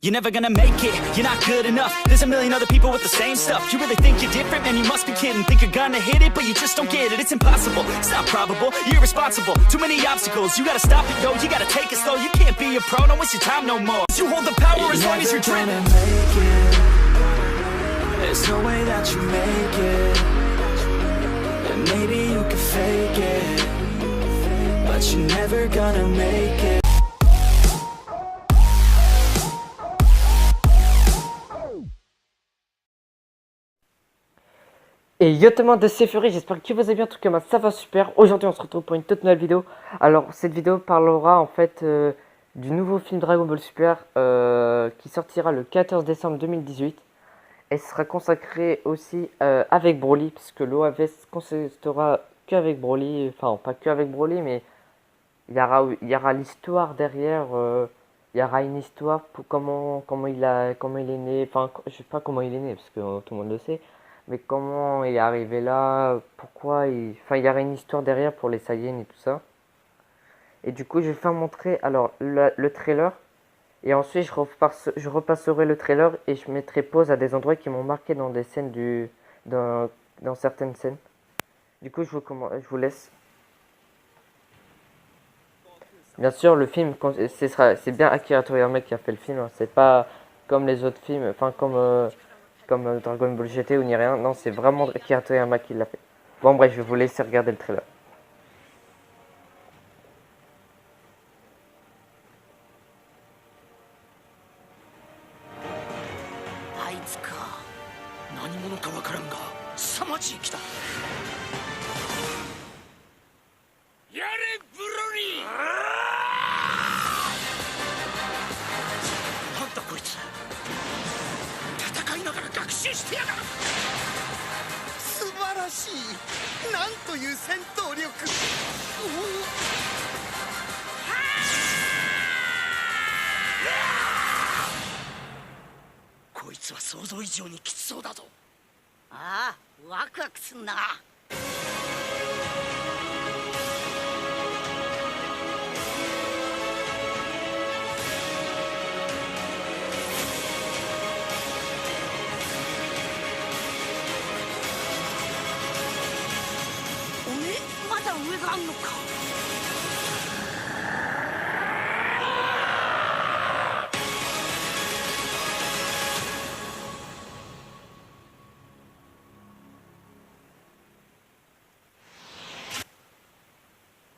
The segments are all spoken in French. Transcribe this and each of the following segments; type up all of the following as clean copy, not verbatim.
You're never gonna make it, you're not good enough. There's a million other people with the same stuff. You really think you're different? Man, you must be kidding. Think you're gonna hit it, but you just don't get it. It's impossible, it's not probable, you're irresponsible. Too many obstacles, you gotta stop it, yo. You gotta take it slow, you can't be a pro. Don't waste your time no more. You hold the power as long as you're driven. There's no way that you make it. And maybe you can fake it, but you're never gonna make it. Et yo tout le monde, c'est Fury, j'espère que vous allez bien, en tout cas moi ça va super. Aujourd'hui on se retrouve pour une toute nouvelle vidéo. Alors cette vidéo parlera en fait du nouveau film Dragon Ball Super qui sortira le 14 décembre 2018. Et sera consacré aussi avec Broly, puisque l'OAV consistera qu'avec Broly, enfin pas qu'avec Broly, mais il y aura l'histoire derrière, il y aura une histoire pour comment il est né, enfin je sais pas comment il est né, parce que tout le monde le sait. Mais comment il est arrivé là, pourquoi Enfin, il y aura une histoire derrière pour les Saiyans et tout ça. Et du coup, je vais faire montrer alors le trailer. Et ensuite, je repasserai le trailer et je mettrai pause à des endroits qui m'ont marqué dans des scènes dans certaines scènes. Du coup, je vous laisse. Bien sûr, le film, c'est bien Akira Toriyama qui a fait le film. Hein. C'est pas comme les autres films, enfin comme Dragon Ball GT ou ni rien. Non, c'est vraiment Akira Toriyama qui l'a fait. Bon, bref, je vais vous laisser regarder le trailer.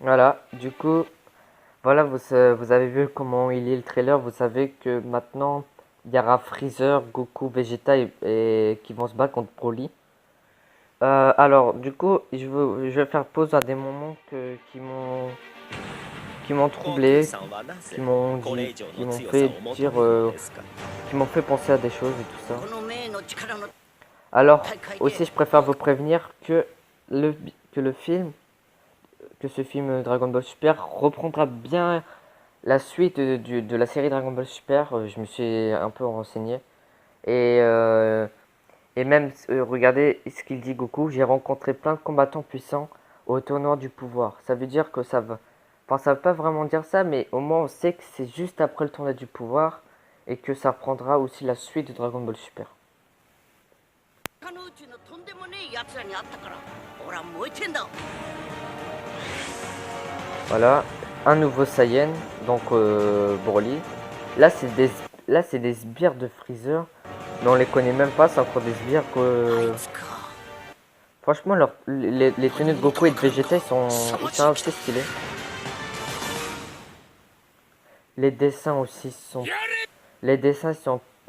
Voilà, du coup, voilà, vous avez vu comment il est le trailer. Vous savez que maintenant, il y aura Freezer, Goku, Vegeta et qui vont se battre contre Broly. Alors, du coup, je vais faire pause à des moments qui m'ont troublé, qui m'ont fait dire, qui m'ont fait penser à des choses et tout ça. Alors, aussi, je préfère vous prévenir que ce film Dragon Ball Super reprendra bien la suite de la série Dragon Ball Super. Je me suis un peu renseigné. Et même, regardez ce qu'il dit Goku. J'ai rencontré plein de combattants puissants au tournoi du pouvoir. Ça veut dire que ça va... Enfin, ça veut pas vraiment dire ça, mais au moins on sait que c'est juste après le tournoi du pouvoir. Et que ça reprendra aussi la suite de Dragon Ball Super. Voilà, un nouveau Saiyan, donc Broly. Là c'est des sbires de Freezer, mais on les connaît même pas, c'est encore des sbires que... Franchement, les tenues de Goku et de Vegeta ils sont assez stylés. Les dessins aussi ils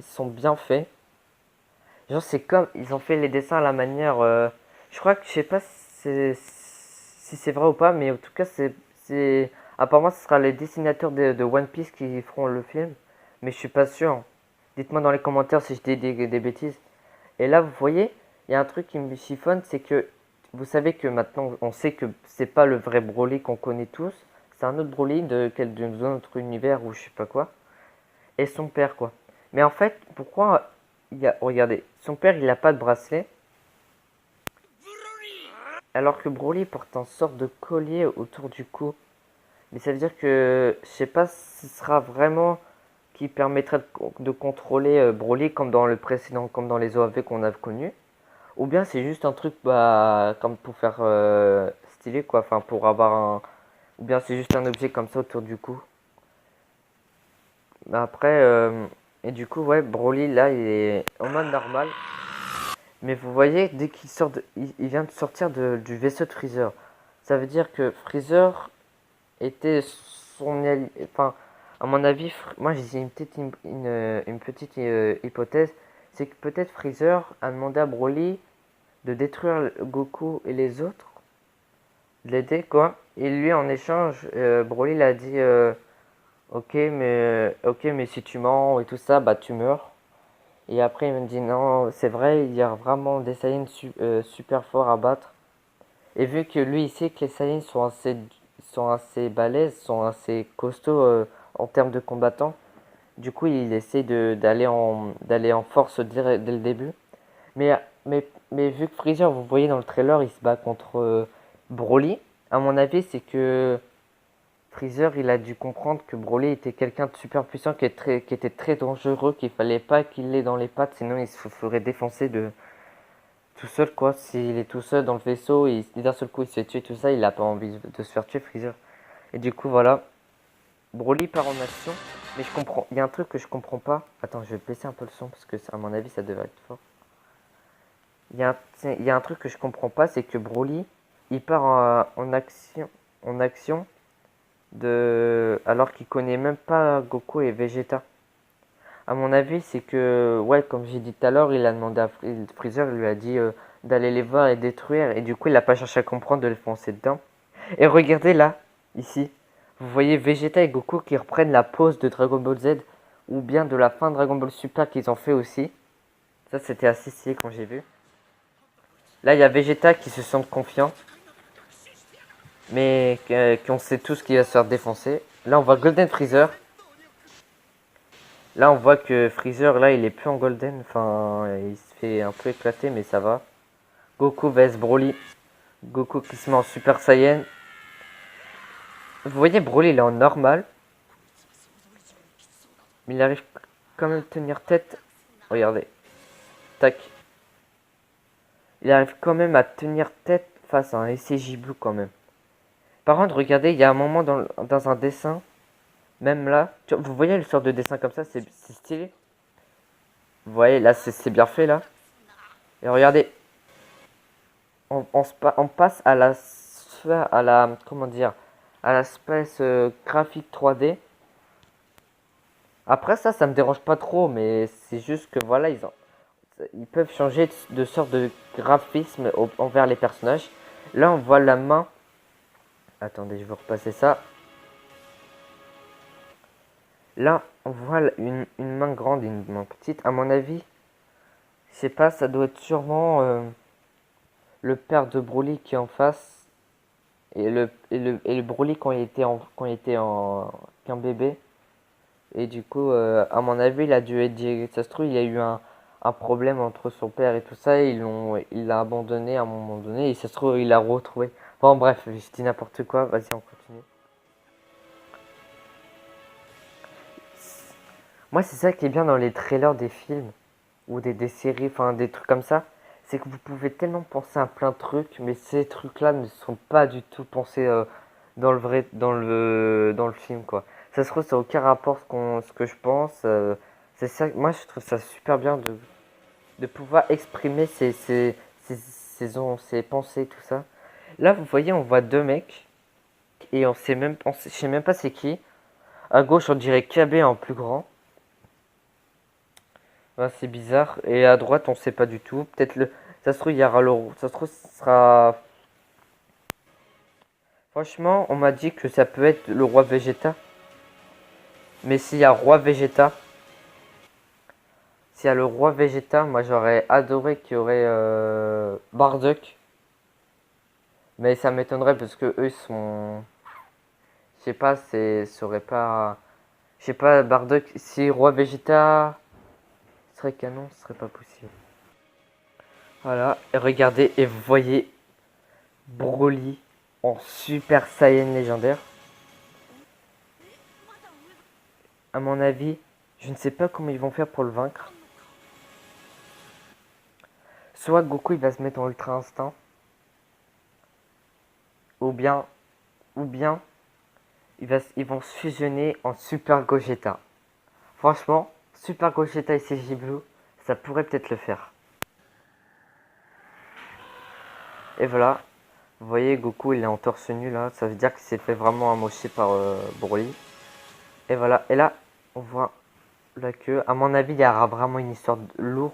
sont bien faits. Genre c'est comme, ils ont fait les dessins à la manière... je crois que, je sais pas si c'est vrai ou pas, mais en tout cas apparemment ce sera les dessinateurs de One Piece qui feront le film, mais je suis pas sûr. Dites-moi dans les commentaires si je dis des bêtises. Et là vous voyez, il y a un truc qui me chiffonne, c'est que vous savez que maintenant on sait que c'est pas le vrai Broly qu'on connaît tous, c'est un autre Broly d'un autre univers ou je sais pas quoi, et son père quoi. Mais en fait, pourquoi regardez, son père il a pas de bracelet, alors que Broly porte une sorte de collier autour du cou. Mais ça veut dire que, je sais pas si ce sera vraiment qui permettrait de contrôler Broly comme dans le précédent, comme dans les OAV qu'on a connus. Ou bien c'est juste un truc comme pour faire stylé quoi, enfin pour avoir un... Ou bien c'est juste un objet comme ça autour du cou. Mais après, et du coup ouais, Broly là il est en mode normal. Mais vous voyez, dès qu'il sort, il vient de sortir du vaisseau de Freezer. Ça veut dire que Freezer était son allié. Enfin, à mon avis, moi j'ai une petite hypothèse. C'est que peut-être Freezer a demandé à Broly de détruire Goku et les autres, de l'aider quoi. Et lui en échange, Broly l'a dit ok mais si tu mens et tout ça, bah tu meurs. Et après il me dit non, c'est vrai, il y a vraiment des Saiyans super forts à battre. Et vu que lui il sait que les Saiyans sont assez balèzes, sont assez costauds en termes de combattants, du coup il essaie d'aller en force dès le début. Mais, mais vu que Freezer, vous voyez dans le trailer, il se bat contre Broly, à mon avis, c'est que Freezer, il a dû comprendre que Broly était quelqu'un de super puissant, qui était très dangereux, qu'il fallait pas qu'il l'ait dans les pattes, sinon il se ferait défoncer tout seul, quoi. S'il est tout seul dans le vaisseau, et d'un seul coup il se fait tuer, tout ça, il a pas envie de se faire tuer, Freezer. Et du coup, voilà. Broly part en action, mais je comprends. Il y a un truc que je comprends pas. Attends, je vais baisser un peu le son, parce que à mon avis, ça devrait être fort. Il y a un truc que je comprends pas, c'est que Broly, il part en action alors qu'il connaît même pas Goku et Vegeta. À mon avis, c'est que, ouais, comme j'ai dit tout à l'heure, il a demandé à Freezer, il lui a dit d'aller les voir et détruire, et du coup, il a pas cherché à comprendre de les foncer dedans. Et regardez là, ici, vous voyez Vegeta et Goku qui reprennent la pose de Dragon Ball Z, ou bien de la fin de Dragon Ball Super qu'ils ont fait aussi. Ça, c'était assez stylé quand j'ai vu. Là, il y a Vegeta qui se sent confiant, mais qu'on sait tous qu'il va se faire défoncer. Là, on voit Golden Freezer. Là, on voit que Freezer, là, il est plus en Golden. Enfin, il se fait un peu éclater, mais ça va. Goku vs Broly. Goku qui se met en Super Saiyan. Vous voyez, Broly, il est en normal. Mais il arrive quand même à tenir tête. Regardez. Tac. Il arrive quand même à tenir tête face à un SCJ Blue quand même. Par contre, regardez, il y a un moment dans un dessin, même là, vous voyez le sort de dessin comme ça, c'est stylé. Vous voyez, là, c'est bien fait, là. Et regardez, on passe à comment dire, à la space graphique 3D. Après ça me dérange pas trop, mais c'est juste que voilà, ils peuvent changer de sorte de graphisme envers les personnages. Là, on voit la main. Attendez, je vais repasser ça. Là, on voit une main grande et une main petite. À mon avis, je sais pas, ça doit être sûrement le père de Broly qui est en face. Et le Broly quand il était qu'un bébé. Et du coup, à mon avis, il a dû être... Ça se trouve, il y a eu un problème entre son père et tout ça. Il l'a abandonné à un moment donné. Et ça se trouve, il l'a retrouvé. Bon, bref, je dis n'importe quoi. Vas-y, on continue. Moi, c'est ça qui est bien dans les trailers des films ou des séries, enfin des trucs comme ça. C'est que vous pouvez tellement penser à plein de trucs, mais ces trucs-là ne sont pas du tout pensés dans le film, quoi. Ça se trouve, ça n'a aucun rapport ce que je pense. C'est ça, moi, je trouve ça super bien de pouvoir exprimer ses pensées, tout ça. Là, vous voyez, on voit deux mecs et je sais même pas c'est qui. À gauche, on dirait KB en plus grand. Ouais, c'est bizarre. Et à droite, on sait pas du tout. Peut-être ça se trouve, il y aura ça se trouve, ce sera. Franchement, on m'a dit que ça peut être le roi Vegeta. Mais s'il y a roi Vegeta. S'il y a le roi Vegeta, moi j'aurais adoré qu'il y aurait Bardock. Mais ça m'étonnerait parce que eux sont. Je sais pas, serait pas. Je sais pas, Bardock. Si roi Vegeta serait canon, ce serait pas possible. Voilà, et regardez, et vous voyez Broly en Super Saiyan légendaire. À mon avis, Je ne sais pas comment ils vont faire pour le vaincre. Soit Goku il va se mettre en Ultra Instinct, ou bien ils vont se fusionner en Super Gogeta. Franchement, Super Gogeta et CJ Blue, ça pourrait peut-être le faire. Et voilà, vous voyez Goku il est en torse nu là, ça veut dire qu'il s'est fait vraiment amocher par Broly. Et voilà, et là on voit la queue. À mon avis il y aura vraiment une histoire lourde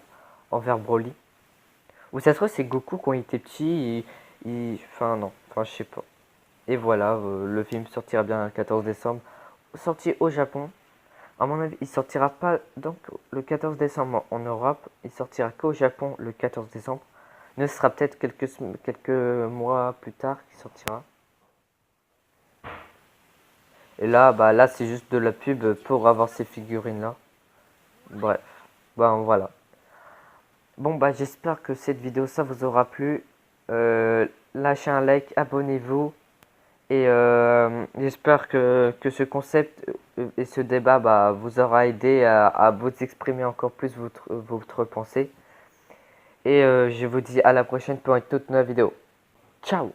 envers Broly. Ou ça se trouve c'est Goku quand il était petit, enfin non, enfin je sais pas. Et voilà, le film sortira bien le 14 décembre. Sorti au Japon. À mon avis, il sortira pas donc le 14 décembre en Europe. Il sortira qu'au Japon le 14 décembre. Ne sera peut-être quelques mois plus tard qu'il sortira. Et là, bah là c'est juste de la pub pour avoir ces figurines là. Bref, ben voilà. Bon bah j'espère que cette vidéo ça vous aura plu. Lâchez un like, abonnez-vous. Et j'espère que ce concept et ce débat bah, vous aura aidé à vous exprimer encore plus votre pensée. Et je vous dis à la prochaine pour une toute nouvelle vidéo. Ciao!